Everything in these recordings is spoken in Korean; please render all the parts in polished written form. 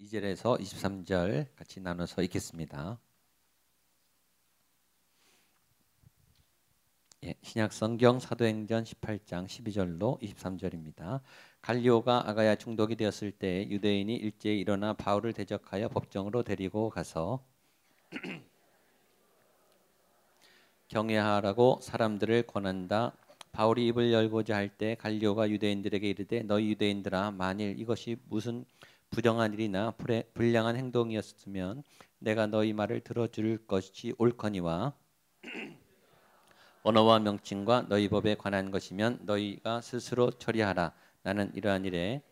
2절에서 23절 같이 나눠서 읽겠습니다. 신약 성경 사도행전 18장 12절로 23절입니다. 갈리오가 아가야 총독이 되었을 때 유대인이 일제히 일어나 바울을 대적하여 법정으로 데리고 가서 경외하라고 사람들을 권한다. 바울이 입을 열고자 할 때 갈리오가 유대인들에게 이르되 너희 유대인들아, 만일 이것이 무슨 부정한 일이나 불량한 행동이었으면 내가 너희 말을 들어줄 것이 옳거니와 언어와 명칭과 너희 법에 관한 것이면 너희가 스스로 처리하라. 나는 이러한 일에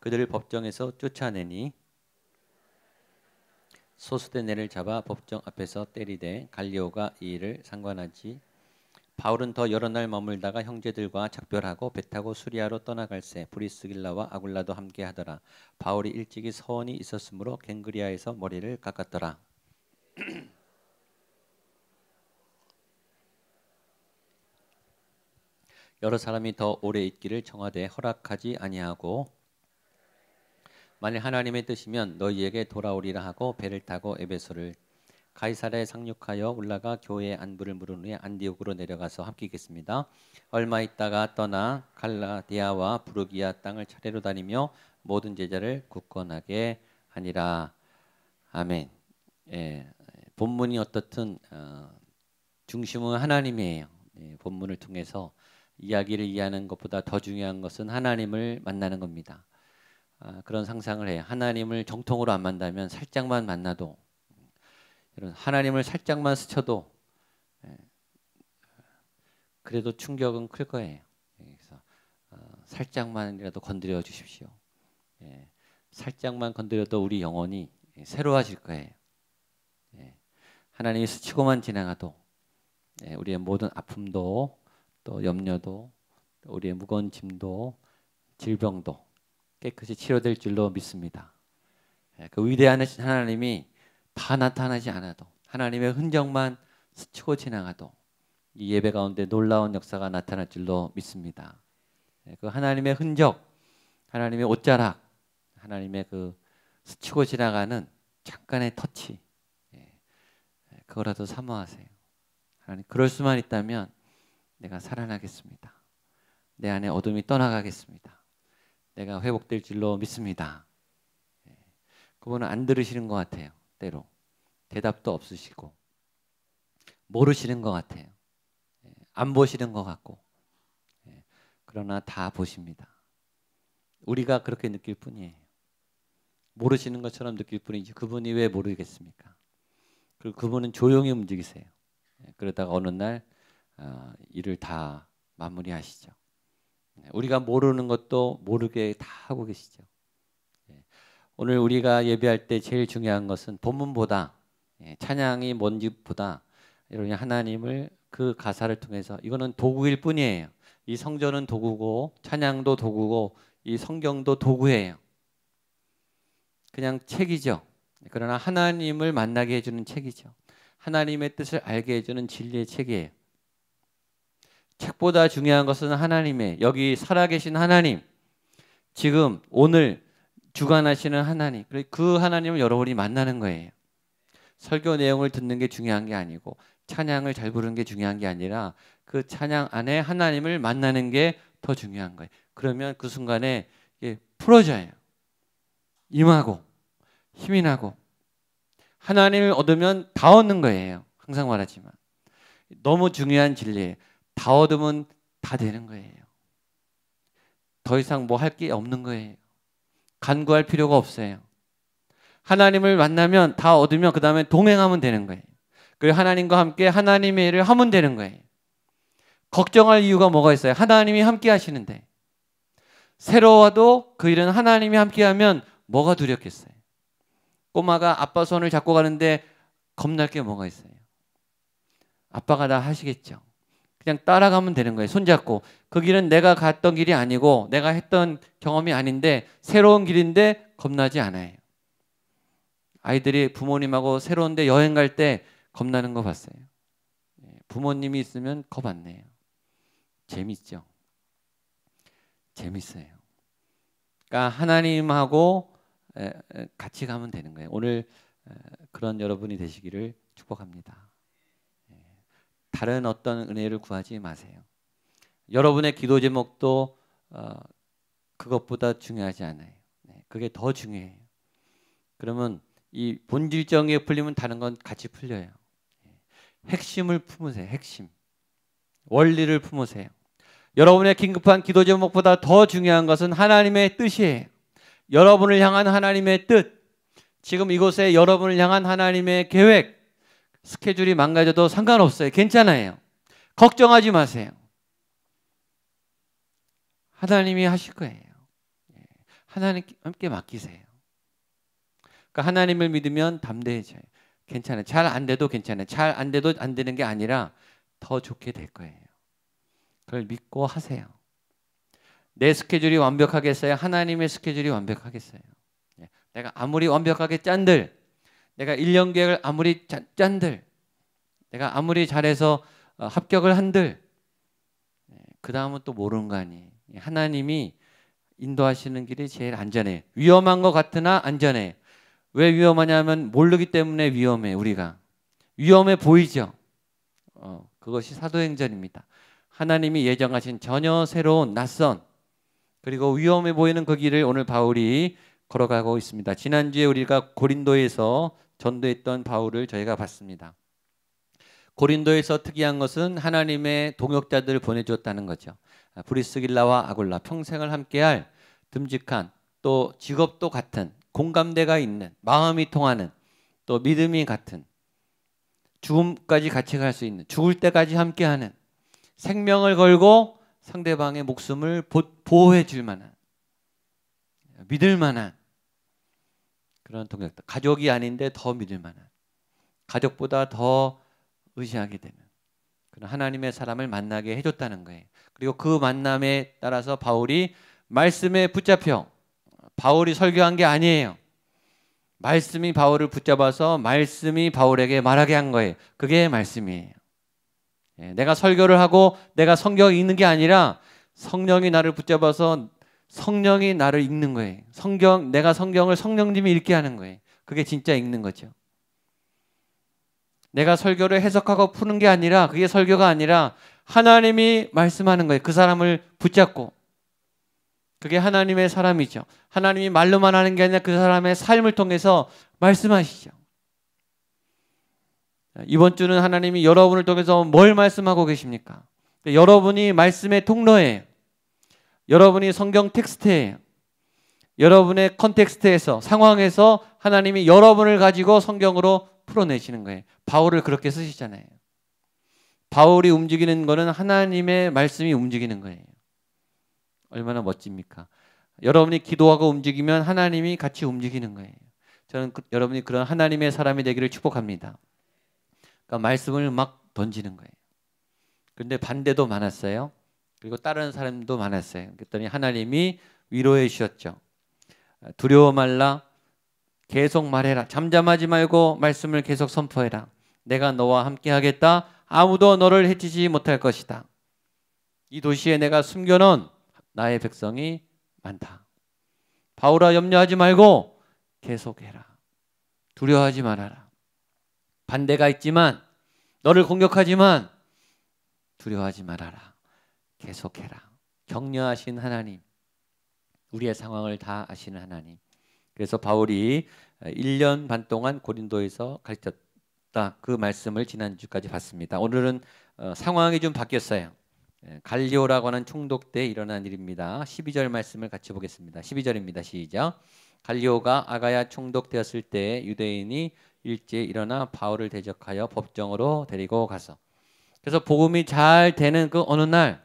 그들을 법정에서 쫓아내니 소수된 애를 잡아 법정 앞에서 때리되 갈리오가 이 일을 상관하지. 바울은 더 여러 날 머물다가 형제들과 작별하고 배 타고 수리아로 떠나갈새 브리스길라와 아굴라도 함께 하더라. 바울이 일찍이 서원이 있었으므로 갱그리아에서 머리를 깎았더라. 여러 사람이 더 오래 있기를 청하되 허락하지 아니하고 만일 하나님의 뜻이면 너희에게 돌아오리라 하고 배를 타고 에베소를 가이사랴에 상륙하여 올라가 교회의 안부를 물은 후에 안디옥으로 내려가서 함께 있겠습니다. 얼마 있다가 떠나 갈라디아와 부르기아 땅을 차례로 다니며 모든 제자를 굳건하게 하니라. 아멘. 본문이 어떻든 중심은 하나님이에요. 본문을 통해서 이야기를 이해하는 것보다 더 중요한 것은 하나님을 만나는 겁니다. 그런 상상을 해요. 하나님을 정통으로 안 만나면 살짝만 만나도, 하나님을 살짝만 스쳐도 그래도 충격은 클 거예요. 그래서 살짝만이라도 건드려 주십시오. 살짝만 건드려도 우리 영혼이 새로워질 거예요. 하나님이 스치고만 지나가도 우리의 모든 아픔도 또 염려도 또 우리의 무거운 짐도 질병도 깨끗이 치료될 줄로 믿습니다. 그 위대한 하나님이 다 나타나지 않아도, 하나님의 흔적만 스치고 지나가도 이 예배 가운데 놀라운 역사가 나타날 줄로 믿습니다. 그 하나님의 흔적, 하나님의 옷자락, 하나님의 그 스치고 지나가는 잠깐의 터치, 그거라도 사모하세요. 하나님, 그럴 수만 있다면 내가 살아나겠습니다. 내 안에 어둠이 떠나가겠습니다. 내가 회복될 줄로 믿습니다. 그분은 안 들으시는 것 같아요. 때로 대답도 없으시고 모르시는 것 같아요. 안 보시는 것 같고, 그러나 다 보십니다. 우리가 그렇게 느낄 뿐이에요. 모르시는 것처럼 느낄 뿐이지 그분이 왜 모르겠습니까? 그리고 그분은 조용히 움직이세요. 그러다가 어느 날 일을 다 마무리하시죠. 우리가 모르는 것도 모르게 다 하고 계시죠. 오늘 우리가 예배할 때 제일 중요한 것은 본문보다, 찬양이 뭔지보다 이런 하나님을 그 가사를 통해서, 이거는 도구일 뿐이에요. 이 성전은 도구고 찬양도 도구고 이 성경도 도구예요. 그냥 책이죠. 그러나 하나님을 만나게 해주는 책이죠. 하나님의 뜻을 알게 해주는 진리의 책이에요. 책보다 중요한 것은 하나님의, 여기 살아계신 하나님, 지금 오늘 주관하시는 하나님, 그 하나님을 여러분이 만나는 거예요. 설교 내용을 듣는 게 중요한 게 아니고 찬양을 잘 부르는 게 중요한 게 아니라 그 찬양 안에 하나님을 만나는 게 더 중요한 거예요. 그러면 그 순간에 풀어져요. 임하고 힘이 나고 하나님을 얻으면 다 얻는 거예요. 항상 말하지만 너무 중요한 진리예요. 다 얻으면 다 되는 거예요. 더 이상 뭐 할 게 없는 거예요. 간구할 필요가 없어요. 하나님을 만나면 다 얻으면 그 다음에 동행하면 되는 거예요. 그리고 하나님과 함께 하나님의 일을 하면 되는 거예요. 걱정할 이유가 뭐가 있어요? 하나님이 함께 하시는데. 새로워도 그 일은 하나님이 함께 하면 뭐가 두렵겠어요? 꼬마가 아빠 손을 잡고 가는데 겁날 게 뭐가 있어요? 아빠가 다 하시겠죠. 그냥 따라가면 되는 거예요. 손잡고. 그 길은 내가 갔던 길이 아니고 내가 했던 경험이 아닌데 새로운 길인데 겁나지 않아요. 아이들이 부모님하고 새로운 데 여행 갈 때 겁나는 거 봤어요. 부모님이 있으면 겁 안 내요. 재밌죠. 재밌어요. 그러니까 하나님하고 같이 가면 되는 거예요. 오늘 그런 여러분이 되시기를 축복합니다. 다른 어떤 은혜를 구하지 마세요. 여러분의 기도 제목도 그것보다 중요하지 않아요. 그게 더 중요해요. 그러면 이 본질적인 풀리면 다른 건 같이 풀려요. 핵심을 품으세요. 핵심. 원리를 품으세요. 여러분의 긴급한 기도 제목보다 더 중요한 것은 하나님의 뜻이에요. 여러분을 향한 하나님의 뜻, 지금 이곳에 여러분을 향한 하나님의 계획, 스케줄이 망가져도 상관없어요. 괜찮아요. 걱정하지 마세요. 하나님이 하실 거예요. 하나님께 맡기세요. 그러니까 하나님을 믿으면 담대해져요. 괜찮아요. 잘 안 돼도 괜찮아요. 잘 안 돼도 안 되는 게 아니라 더 좋게 될 거예요. 그걸 믿고 하세요. 내 스케줄이 완벽하겠어요? 하나님의 스케줄이 완벽하겠어요? 내가 아무리 완벽하게 짠들, 내가 1년 계획을 아무리 짠들, 내가 아무리 잘해서 합격을 한들, 그 다음은 또 모르는 거 아니에요. 하나님이 인도하시는 길이 제일 안전해요. 위험한 것 같으나 안전해요. 왜 위험하냐면 모르기 때문에 위험해요. 우리가 위험해 보이죠. 그것이 사도행전입니다. 하나님이 예정하신 전혀 새로운 낯선 그리고 위험해 보이는 그 길을 오늘 바울이 걸어가고 있습니다. 지난주에 우리가 고린도에서 전도했던 바울을 저희가 봤습니다. 고린도에서 특이한 것은 하나님의 동역자들을 보내줬다는 거죠. 브리스길라와 아굴라 평생을 함께할 듬직한 또 직업도 같은 공감대가 있는 마음이 통하는 또 믿음이 같은 죽음까지 같이 갈 수 있는 죽을 때까지 함께하는 생명을 걸고 상대방의 목숨을 보호해 줄 만한 믿을 만한 그런 동역자. 가족이 아닌데 더 믿을 만한 가족보다 더 의지하게 되는 그런 하나님의 사람을 만나게 해줬다는 거예요. 그리고 그 만남에 따라서 바울이 말씀에 붙잡혀 바울이 설교한 게 아니에요. 말씀이 바울을 붙잡아서 말씀이 바울에게 말하게 한 거예요. 그게 말씀이에요. 내가 설교를 하고 내가 성경을 읽는 게 아니라 성령이 나를 붙잡아서 성령이 나를 읽는 거예요. 내가 성경을 성령님이 읽게 하는 거예요. 그게 진짜 읽는 거죠. 내가 설교를 해석하고 푸는 게 아니라 그게 설교가 아니라 하나님이 말씀하는 거예요. 그 사람을 붙잡고. 그게 하나님의 사람이죠. 하나님이 말로만 하는 게 아니라 그 사람의 삶을 통해서 말씀하시죠. 이번 주는 하나님이 여러분을 통해서 뭘 말씀하고 계십니까? 여러분이 말씀의 통로예요. 여러분이 성경 텍스트예요. 여러분의 컨텍스트에서 상황에서 하나님이 여러분을 가지고 성경으로 풀어내시는 거예요. 바울을 그렇게 쓰시잖아요. 바울이 움직이는 거는 하나님의 말씀이 움직이는 거예요. 얼마나 멋집니까? 여러분이 기도하고 움직이면 하나님이 같이 움직이는 거예요. 저는 여러분이 그런 하나님의 사람이 되기를 축복합니다. 그러니까 말씀을 막 던지는 거예요. 그런데 반대도 많았어요. 그리고 다른 사람도 많았어요. 그랬더니 하나님이 위로해 주셨죠. 두려워 말라. 계속 말해라. 잠잠하지 말고 말씀을 계속 선포해라. 내가 너와 함께 하겠다. 아무도 너를 해치지 못할 것이다. 이 도시에 내가 숨겨놓은 나의 백성이 많다. 바울아 염려하지 말고 계속해라. 두려워하지 말아라. 반대가 있지만 너를 공격하지만 두려워하지 말아라. 계속해라. 격려하신 하나님. 우리의 상황을 다 아시는 하나님. 그래서 바울이 1년 반 동안 고린도에서 가르쳤다. 그 말씀을 지난주까지 봤습니다. 오늘은 상황이 좀 바뀌었어요. 갈리오라고 하는 총독 때 일어난 일입니다. 12절 말씀을 같이 보겠습니다. 12절입니다. 시작. 갈리오가 아가야 총독 되었을 때 유대인이 일제에 일어나 바울을 대적하여 법정으로 데리고 가서 그래서 복음이 잘 되는 그 어느 날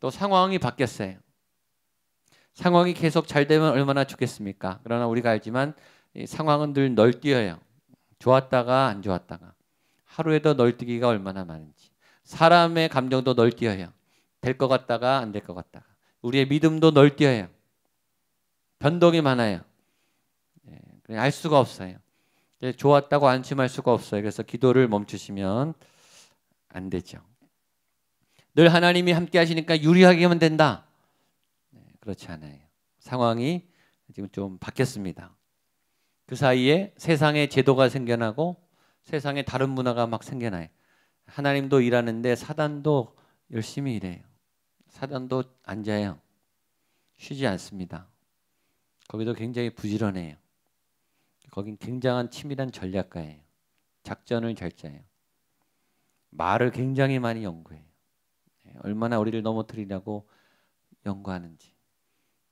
또 상황이 바뀌었어요. 상황이 계속 잘 되면 얼마나 좋겠습니까? 그러나 우리가 알지만 상황은 늘 널뛰어요. 좋았다가 안 좋았다가 하루에도 널뛰기가 얼마나 많은지 사람의 감정도 널뛰어요. 될 것 같다가 안 될 것 같다가 우리의 믿음도 널뛰어요. 변동이 많아요. 알 수가 없어요. 좋았다고 안심할 수가 없어요. 그래서 기도를 멈추시면 안 되죠. 늘 하나님이 함께 하시니까 유리하게 하면 된다. 그렇지 않아요. 상황이 지금 좀 바뀌었습니다. 그 사이에 세상에 제도가 생겨나고 세상에 다른 문화가 막 생겨나요. 하나님도 일하는데 사단도 열심히 일해요. 사단도 앉아요. 쉬지 않습니다. 거기도 굉장히 부지런해요. 거긴 굉장한 치밀한 전략가예요. 작전을 잘 짜요. 말을 굉장히 많이 연구해요. 얼마나 우리를 넘어뜨리려고 연구하는지.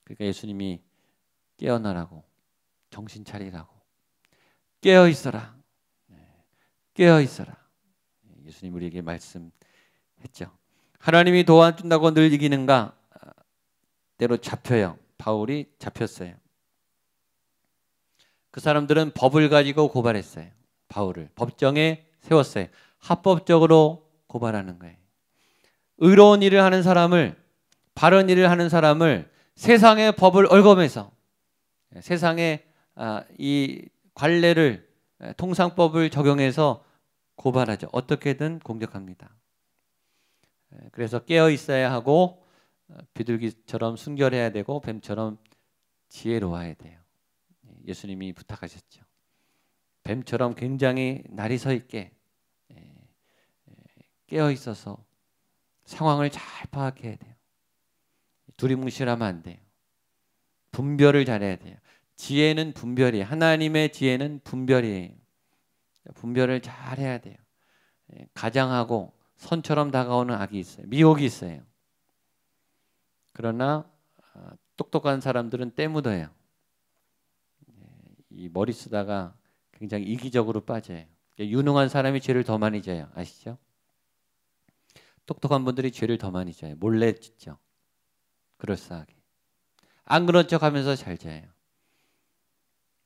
그러니까 예수님이 깨어나라고, 정신 차리라고, 깨어 있어라, 깨어 있어라. 예수님 우리에게 말씀했죠. 하나님이 도와준다고 늘 이기는가? 때로 잡혀요. 바울이 잡혔어요. 그 사람들은 법을 가지고 고발했어요. 바울을 법정에 세웠어요. 합법적으로 고발하는 거예요. 의로운 일을 하는 사람을, 바른 일을 하는 사람을 세상의 법을 얽어매서 세상의 이 관례를, 통상법을 적용해서 고발하죠. 어떻게든 공격합니다. 그래서 깨어 있어야 하고 비둘기처럼 순결해야 되고 뱀처럼 지혜로워야 돼요. 예수님이 부탁하셨죠. 뱀처럼 굉장히 날이 서 있게 깨어 있어서 상황을 잘 파악해야 돼요. 두리뭉실하면 안 돼요. 분별을 잘해야 돼요. 지혜는 분별이에요. 하나님의 지혜는 분별이에요. 분별을 잘 해야 돼요. 가장하고 선처럼 다가오는 악이 있어요. 미혹이 있어요. 그러나 똑똑한 사람들은 때 묻어요. 이 머리 쓰다가 굉장히 이기적으로 빠져요. 유능한 사람이 죄를 더 많이 져요. 아시죠? 똑똑한 분들이 죄를 더 많이 져요. 몰래 짓죠. 그럴싸하게. 안 그런 척 하면서 잘 져요.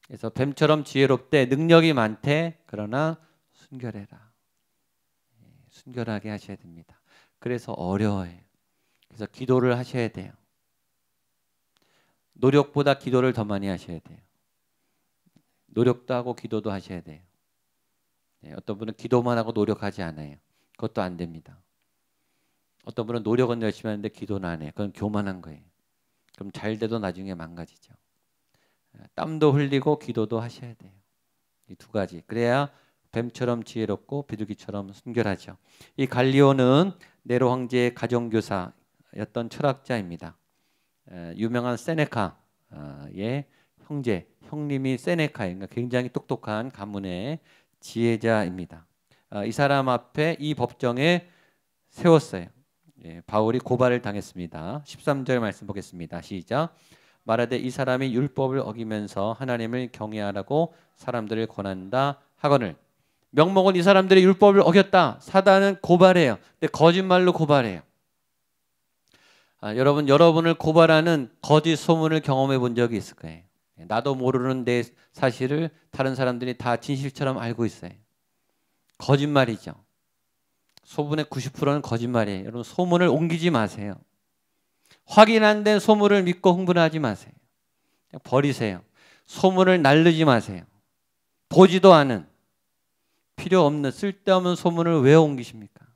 그래서 뱀처럼 지혜롭되 능력이 많대. 그러나 순결해라. 순결하게 하셔야 됩니다. 그래서 어려워요. 그래서 기도를 하셔야 돼요. 노력보다 기도를 더 많이 하셔야 돼요. 노력도 하고 기도도 하셔야 돼요. 어떤 분은 기도만 하고 노력하지 않아요. 그것도 안 됩니다. 어떤 분은 노력은 열심히 하는데 기도는 안 해요. 그건 교만한 거예요. 그럼 잘 돼도 나중에 망가지죠. 땀도 흘리고 기도도 하셔야 돼요. 이 두 가지. 그래야 뱀처럼 지혜롭고 비둘기처럼 순결하죠. 이 갈리오는 네로 황제의 가정교사였던 철학자입니다. 유명한 세네카의 형님이 세네카예요. 그러니까 굉장히 똑똑한 가문의 지혜자입니다. 이 사람 앞에 이 법정에 세웠어요. 바울이 고발을 당했습니다. 13절 말씀 보겠습니다. 시작. 말하되 이 사람이 율법을 어기면서 하나님을 경외하라고 사람들을 권한다 하거늘. 명목은 이 사람들이 율법을 어겼다. 사단은 고발해요. 근데 거짓말로 고발해요. 여러분을 고발하는 거짓 소문을 경험해 본 적이 있을 거예요. 나도 모르는 내 사실을 다른 사람들이 다 진실처럼 알고 있어요. 거짓말이죠. 소문의 90%는 거짓말이에요. 여러분 소문을 옮기지 마세요. 확인 안 된 소문을 믿고 흥분하지 마세요. 그냥 버리세요. 소문을 날르지 마세요. 보지도 않은 필요 없는 쓸데없는 소문을 왜 옮기십니까?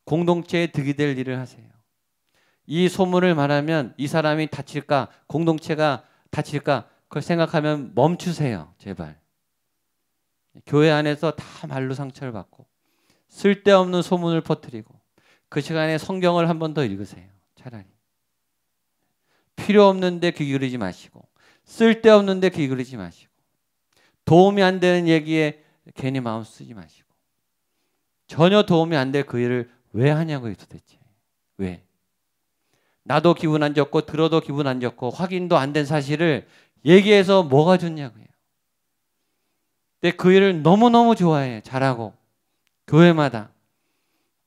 공동체에 득이 될 일을 하세요. 이 소문을 말하면 이 사람이 다칠까, 공동체가 다칠까, 그걸 생각하면 멈추세요. 제발. 교회 안에서 다 말로 상처를 받고 쓸데없는 소문을 퍼뜨리고 그 시간에 성경을 한 번 더 읽으세요. 차라리. 필요 없는데 귀 기울이지 마시고 쓸데없는데 귀 기울이지 마시고 도움이 안 되는 얘기에 괜히 마음 쓰지 마시고 전혀 도움이 안 될 그 일을 왜 하냐고요 도대체. 왜? 나도 기분 안 좋고 들어도 기분 안 좋고 확인도 안 된 사실을 얘기해서 뭐가 좋냐고요. 근데 그 일을 너무너무 좋아해. 잘하고 교회마다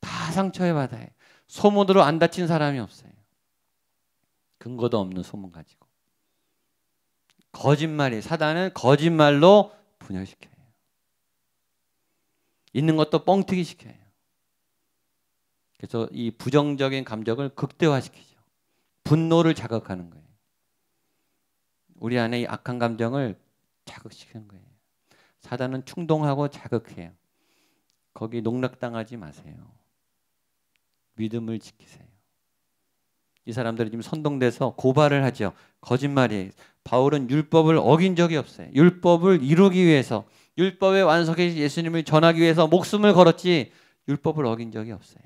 다 상처에 받아요. 소문으로 안 다친 사람이 없어요. 근거도 없는 소문 가지고. 거짓말이 사단은 거짓말로 분열시켜요. 있는 것도 뻥튀기 시켜요. 그래서 이 부정적인 감정을 극대화시키죠. 분노를 자극하는 거예요. 우리 안에 이 악한 감정을 자극시키는 거예요. 사단은 충동하고 자극해요. 거기 농락당하지 마세요. 믿음을 지키세요. 이 사람들이 지금 선동돼서 고발을 하죠. 거짓말이에요. 바울은 율법을 어긴 적이 없어요. 율법을 이루기 위해서, 율법의 완성에 예수님을 전하기 위해서 목숨을 걸었지 율법을 어긴 적이 없어요.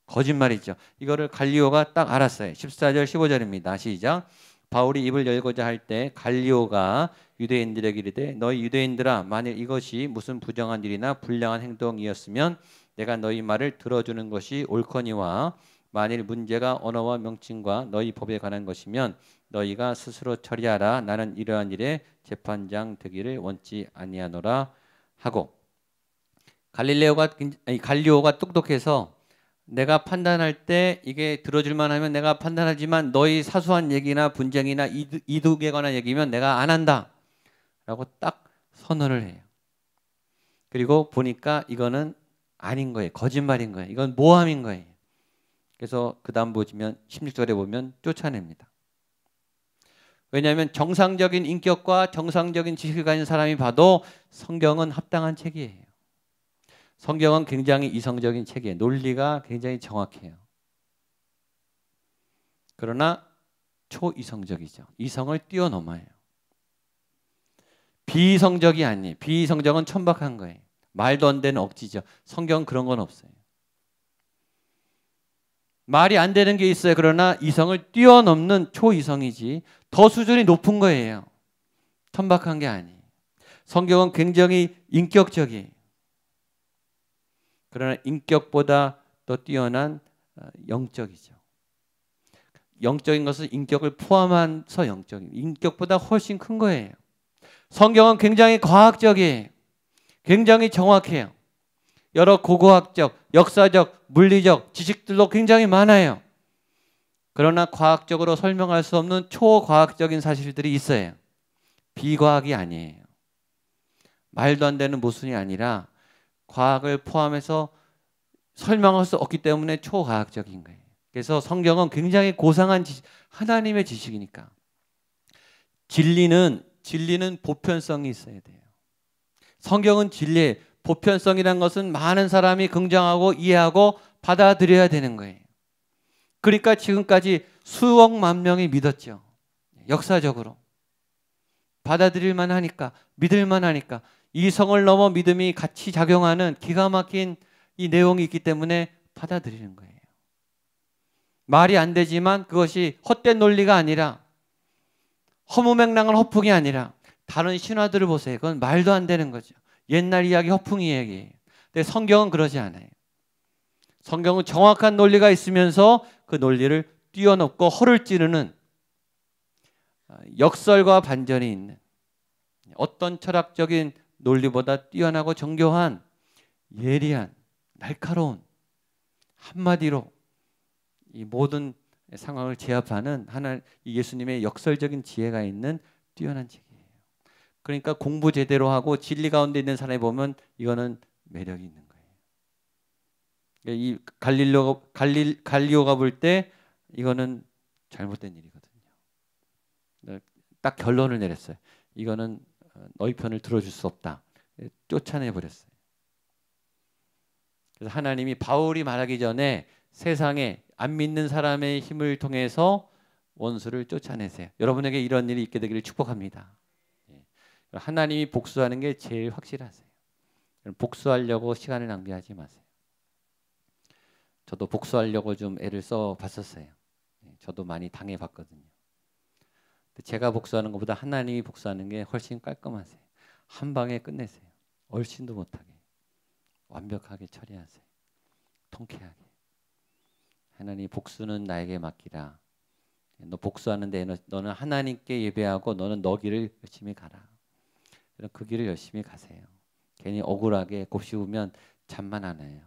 거짓말이죠. 이거를 갈리오가 딱 알았어요. 14절 15절입니다. 시작. 바울이 입을 열고자 할 때 갈리오가 유대인들에게 이르되 너희 유대인들아 만일 이것이 무슨 부정한 일이나 불량한 행동이었으면 내가 너희 말을 들어주는 것이 옳거니와 만일 문제가 언어와 명칭과 너희 법에 관한 것이면 너희가 스스로 처리하라. 나는 이러한 일에 재판장 되기를 원치 아니하노라 하고, 갈리오가 똑똑해서 내가 판단할 때 이게 들어줄만 하면 내가 판단하지만 너희 사소한 얘기나 분쟁이나 이득에 관한 얘기면 내가 안 한다 라고 딱 선언을 해요. 그리고 보니까 이거는 아닌 거예요. 거짓말인 거예요. 이건 모함인 거예요. 그래서 그 다음 보시면 16절에 보면 쫓아냅니다. 왜냐하면 정상적인 인격과 정상적인 지식을 가진 사람이 봐도 성경은 합당한 책이에요. 성경은 굉장히 이성적인 책이에요. 논리가 굉장히 정확해요. 그러나 초이성적이죠. 이성을 뛰어넘어요. 비이성적이 아니에요. 비이성적은 천박한 거예요. 말도 안 되는 억지죠. 성경은 그런 건 없어요. 말이 안 되는 게 있어요. 그러나 이성을 뛰어넘는 초이성이지 더 수준이 높은 거예요. 천박한 게 아니에요. 성경은 굉장히 인격적이에요. 그러나 인격보다 더 뛰어난 영적이죠. 영적인 것은 인격을 포함해서 영적인, 인격보다 훨씬 큰 거예요. 성경은 굉장히 과학적이에요. 굉장히 정확해요. 여러 고고학적, 역사적, 물리적 지식들도 굉장히 많아요. 그러나 과학적으로 설명할 수 없는 초과학적인 사실들이 있어요. 비과학이 아니에요. 말도 안 되는 모순이 아니라 과학을 포함해서 설명할 수 없기 때문에 초과학적인 거예요. 그래서 성경은 굉장히 고상한 지식, 하나님의 지식이니까. 진리는 보편성이 있어야 돼요. 성경은 진리의 보편성이란 것은 많은 사람이 긍정하고 이해하고 받아들여야 되는 거예요. 그러니까 지금까지 수억만 명이 믿었죠. 역사적으로. 받아들일만 하니까, 믿을만 하니까. 이성을 넘어 믿음이 같이 작용하는 기가 막힌 이 내용이 있기 때문에 받아들이는 거예요. 말이 안 되지만 그것이 헛된 논리가 아니라 허무맹랑한 허풍이 아니라 다른 신화들을 보세요. 그건 말도 안 되는 거죠. 옛날 이야기 허풍 이야기예요. 근데 성경은 그러지 않아요. 성경은 정확한 논리가 있으면서 그 논리를 뛰어넘고 허를 찌르는 역설과 반전이 있는 어떤 철학적인 논리보다 뛰어나고 정교한 예리한 날카로운 한마디로 이 모든 상황을 제압하는 예수님의 역설적인 지혜가 있는 뛰어난 책이에요. 그러니까 공부 제대로 하고 진리 가운데 있는 사람이 보면 이거는 매력이 있는 거예요. 이 갈리오가 볼 때 이거는 잘못된 일이거든요. 딱 결론을 내렸어요. 이거는 너희 편을 들어줄 수 없다. 쫓아내버렸어요. 그래서 하나님이 바울이 말하기 전에 세상에 안 믿는 사람의 힘을 통해서 원수를 쫓아내세요. 여러분에게 이런 일이 있게 되기를 축복합니다. 하나님이 복수하는 게 제일 확실하세요. 복수하려고 시간을 낭비하지 마세요. 저도 복수하려고 좀 애를 써 봤었어요. 저도 많이 당해봤거든요. 제가 복수하는 것보다 하나님이 복수하는 게 훨씬 깔끔하세요. 한 방에 끝내세요. 얼씬도 못하게 완벽하게 처리하세요. 통쾌하게. 하나님 복수는 나에게 맡기라. 너 복수하는데 너는 하나님께 예배하고 너는 너 길을 열심히 가라. 그 길을 열심히 가세요. 괜히 억울하게 곱씹으면 잠만 안 와요.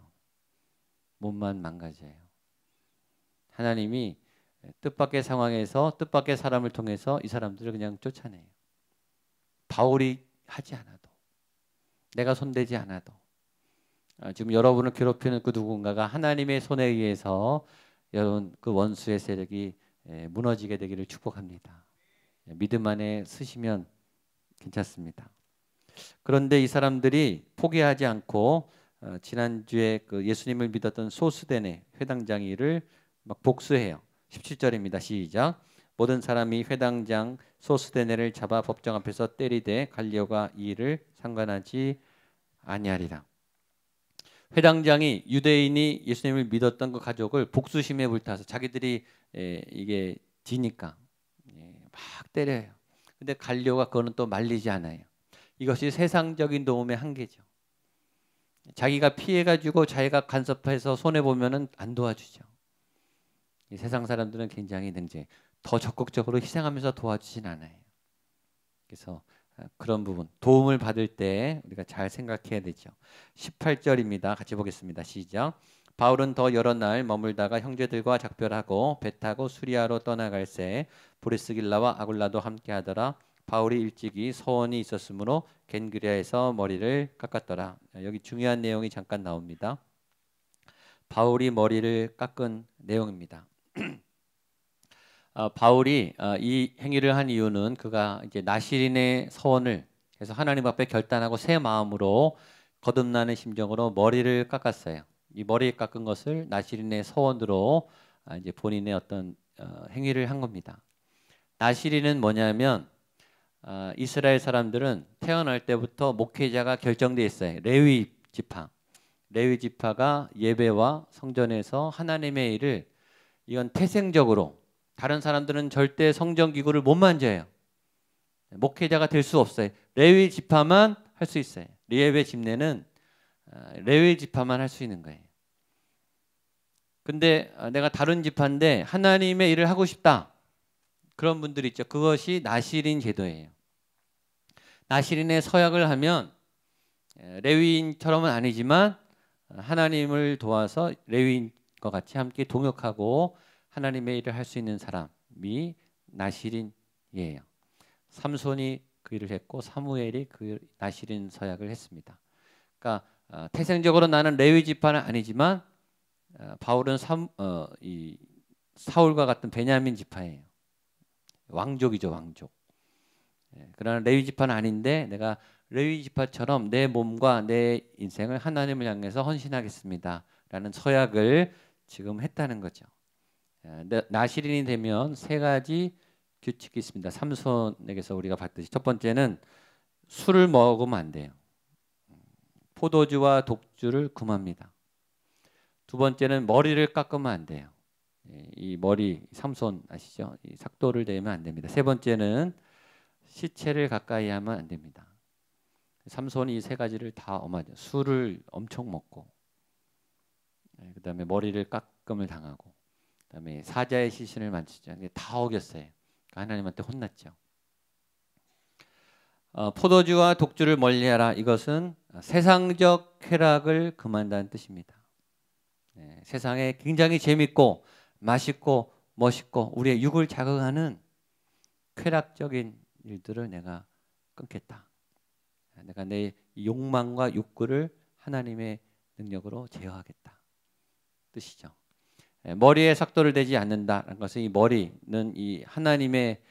몸만 망가져요. 하나님이 뜻밖의 상황에서 뜻밖의 사람을 통해서 이 사람들을 그냥 쫓아내요. 바울이 하지 않아도, 내가 손대지 않아도, 지금 여러분을 괴롭히는 그 누군가가 하나님의 손에 의해서 여러분 그 원수의 세력이 무너지게 되기를 축복합니다. 믿음 안에 서시면 괜찮습니다. 그런데 이 사람들이 포기하지 않고 지난주에 그 예수님을 믿었던 소스데네 회당장이를 막 복수해요. 17절입니다. 시작. 모든 사람이 회당장 소스데네를 잡아 법정 앞에서 때리되 갈리오가 이 일을 상관하지 아니하리라. 회당장이 유대인이 예수님을 믿었던 그 가족을 복수심에 불타서 자기들이 이게 지니까 막 때려요. 근데 갈리오가 그거는 또 말리지 않아요. 이것이 세상적인 도움의 한계죠. 자기가 피해가지고 자기가 간섭해서 손해보면은 안 도와주죠. 이 세상 사람들은 굉장히 능제 더 적극적으로 희생하면서 도와주진 않아요. 그래서 그런 부분 도움을 받을 때 우리가 잘 생각해야 되죠. 18절입니다. 같이 보겠습니다. 시작. 바울은 더 여러 날 머물다가 형제들과 작별하고 배 타고 수리아로 떠나갈새 브리스길라와 아굴라도 함께하더라. 바울이 일찍이 서원이 있었으므로 겐그리아에서 머리를 깎았더라. 여기 중요한 내용이 잠깐 나옵니다. 바울이 머리를 깎은 내용입니다. 바울이 이 행위를 한 이유는 그가 이제 나시린의 서원을 그래서 하나님 앞에 결단하고 새 마음으로 거듭나는 심정으로 머리를 깎았어요. 이 머리 깎은 것을 나시린의 서원으로 이제 본인의 어떤 행위를 한 겁니다. 나시린은 뭐냐면 이스라엘 사람들은 태어날 때부터 목회자가 결정돼 있어요. 레위 지파. 레위 지파가 예배와 성전에서 하나님의 일을 이건 태생적으로 다른 사람들은 절대 성전 기구를 못 만져요. 목회자가 될 수 없어요. 레위 지파만 할 수 있어요. 예배 집례는 레위 지파만 할 수 있는 거예요. 근데 내가 다른 지파인데 하나님의 일을 하고 싶다. 그런 분들이 있죠. 그것이 나시린 제도예요. 나시린의 서약을 하면 레위인처럼은 아니지만 하나님을 도와서 레위인과 같이 함께 동역하고 하나님의 일을 할 수 있는 사람이 나시린이에요. 삼손이 그 일을 했고 사무엘이 그 나시린 서약을 했습니다. 그러니까 태생적으로 나는 레위 지파는 아니지만 바울은 이 사울과 같은 베냐민 지파예요. 왕족이죠, 왕족. 그러나 레위 지파는 아닌데 내가 레위 지파처럼 내 몸과 내 인생을 하나님을 향해서 헌신하겠습니다. 라는 서약을 지금 했다는 거죠. 나시린이 되면 세 가지 규칙이 있습니다. 삼손에게서 우리가 봤듯이 첫 번째는 술을 먹으면 안 돼요. 포도주와 독주를 금합니다. 두 번째는 머리를 깎으면 안 돼요. 이 머리 삼손 아시죠? 이 삭도를 내면 안 됩니다. 세 번째는 시체를 가까이 하면 안 됩니다. 삼손이 이 세 가지를 다 엄하죠. 술을 엄청 먹고, 그다음에 머리를 깎음을 당하고, 그다음에 사자의 시신을 만지죠. 다 어겼어요. 하나님한테 혼났죠. 포도주와 독주를 멀리하라. 이것은 세상적 쾌락을 금한다는 뜻입니다. 세상에 굉장히 재밌고 맛있고 멋있고 우리의 육을 자극하는 쾌락적인 일들을 내가 끊겠다. 내가 내 욕망과 욕구를 하나님의 능력으로 제어하겠다. 뜻이죠. 머리에 삭도를 대지 않는다는 것은 이 머리는 이 하나님의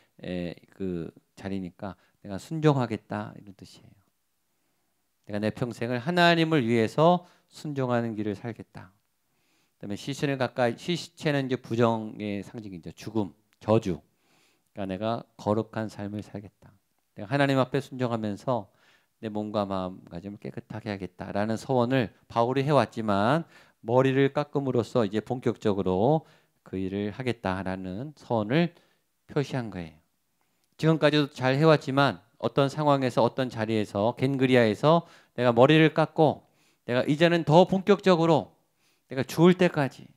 그 자리니까 내가 순종하겠다 이런 뜻이에요. 내가 내 평생을 하나님을 위해서 순종하는 길을 살겠다. 그다음에 시신을 가까이 시체는 이제 부정의 상징이죠. 죽음, 저주. 그러니까 내가 거룩한 삶을 살겠다. 내가 하나님 앞에 순종하면서 내 몸과 마음가짐을 깨끗하게 하겠다라는 서원을 바울이 해왔지만 머리를 깎음으로써 이제 본격적으로 그 일을 하겠다라는 서원을 표시한 거예요. 지금까지도 잘 해왔지만 어떤 상황에서 어떤 자리에서 겐그리아에서 내가 머리를 깎고 내가 이제는 더 본격적으로 내가 죽을 때까지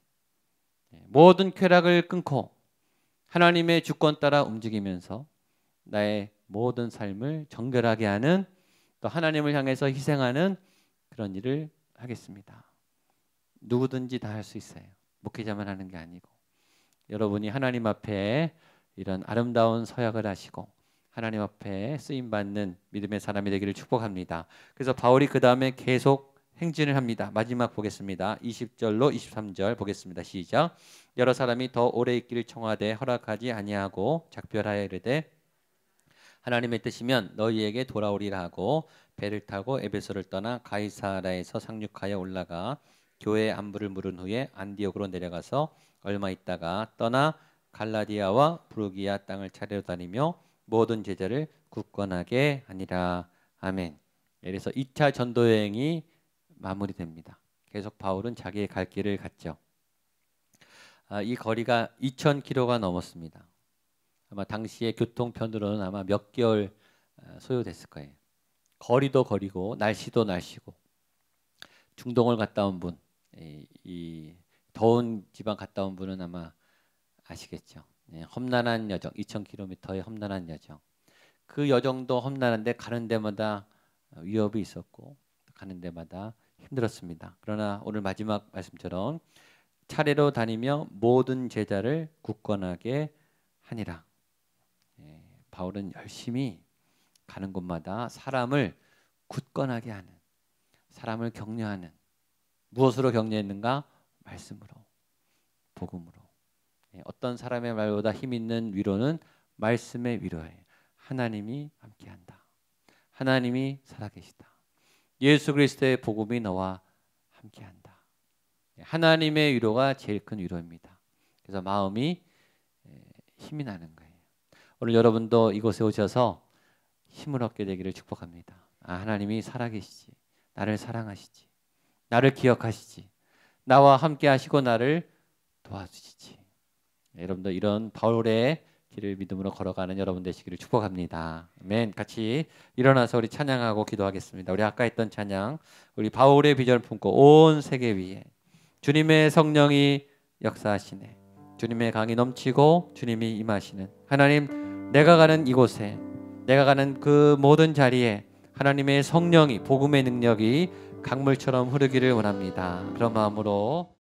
모든 쾌락을 끊고 하나님의 주권 따라 움직이면서 나의 모든 삶을 정결하게 하는 또 하나님을 향해서 희생하는 그런 일을 하겠습니다. 누구든지 다 할 수 있어요. 목회자만 하는 게 아니고 여러분이 하나님 앞에 이런 아름다운 서약을 하시고 하나님 앞에 쓰임받는 믿음의 사람이 되기를 축복합니다. 그래서 바울이 그 다음에 계속 행진을 합니다. 마지막 보겠습니다. 20절로 23절 보겠습니다. 시작. 여러 사람이 더 오래 있기를 청하되 허락하지 아니하고 작별하여 이르되 하나님의 뜻이면 너희에게 돌아오리라 하고 배를 타고 에베소를 떠나 가이사라에서 상륙하여 올라가 교회의 안부를 물은 후에 안디옥으로 내려가서 얼마 있다가 떠나 갈라디아와 부르기아 땅을 차례로 다니며 모든 제자를 굳건하게 하니라. 아멘. 그래서 2차 전도 여행이 마무리됩니다. 계속 바울은 자기의 갈 길을 갔죠. 이 거리가 2,000km가 넘었습니다. 아마 당시의 교통편으로는 아마 몇 개월 소요됐을 거예요. 거리도 거리고 날씨도 날씨고, 중동을 갔다 온 분, 이 더운 지방 갔다 온 분은 아마 아시겠죠. 험난한 여정, 2,000km의 험난한 여정. 그 여정도 험난한데 가는 데마다 위협이 있었고 가는 데마다 힘들었습니다. 그러나 오늘 마지막 말씀처럼 차례로 다니며 모든 제자를 굳건하게 하니라. 바울은 열심히 가는 곳마다 사람을 굳건하게 하는, 사람을 격려하는, 무엇으로 격려했는가? 말씀으로, 복음으로. 어떤 사람의 말보다 힘 있는 위로는 말씀의 위로예요. 하나님이 함께한다. 하나님이 살아계시다. 예수 그리스도의 복음이 너와 함께한다. 하나님의 위로가 제일 큰 위로입니다. 그래서 마음이 힘이 나는 거예요. 오늘 여러분도 이곳에 오셔서 힘을 얻게 되기를 축복합니다. 하나님이 살아계시지, 나를 사랑하시지, 나를 기억하시지, 나와 함께 하시고 나를 도와주시지. 여러분도 이런 바울의 길을 믿음으로 걸어가는 여러분 되시기를 축복합니다. 아멘. 같이 일어나서 우리 찬양하고 기도하겠습니다. 우리 아까 했던 찬양, 우리 바울의 비전을 품고 온 세계 위에 주님의 성령이 역사하시네. 주님의 강이 넘치고 주님이 임하시는 하나님, 내가 가는 이곳에, 내가 가는 그 모든 자리에 하나님의 성령이, 복음의 능력이 강물처럼 흐르기를 원합니다. 그런 마음으로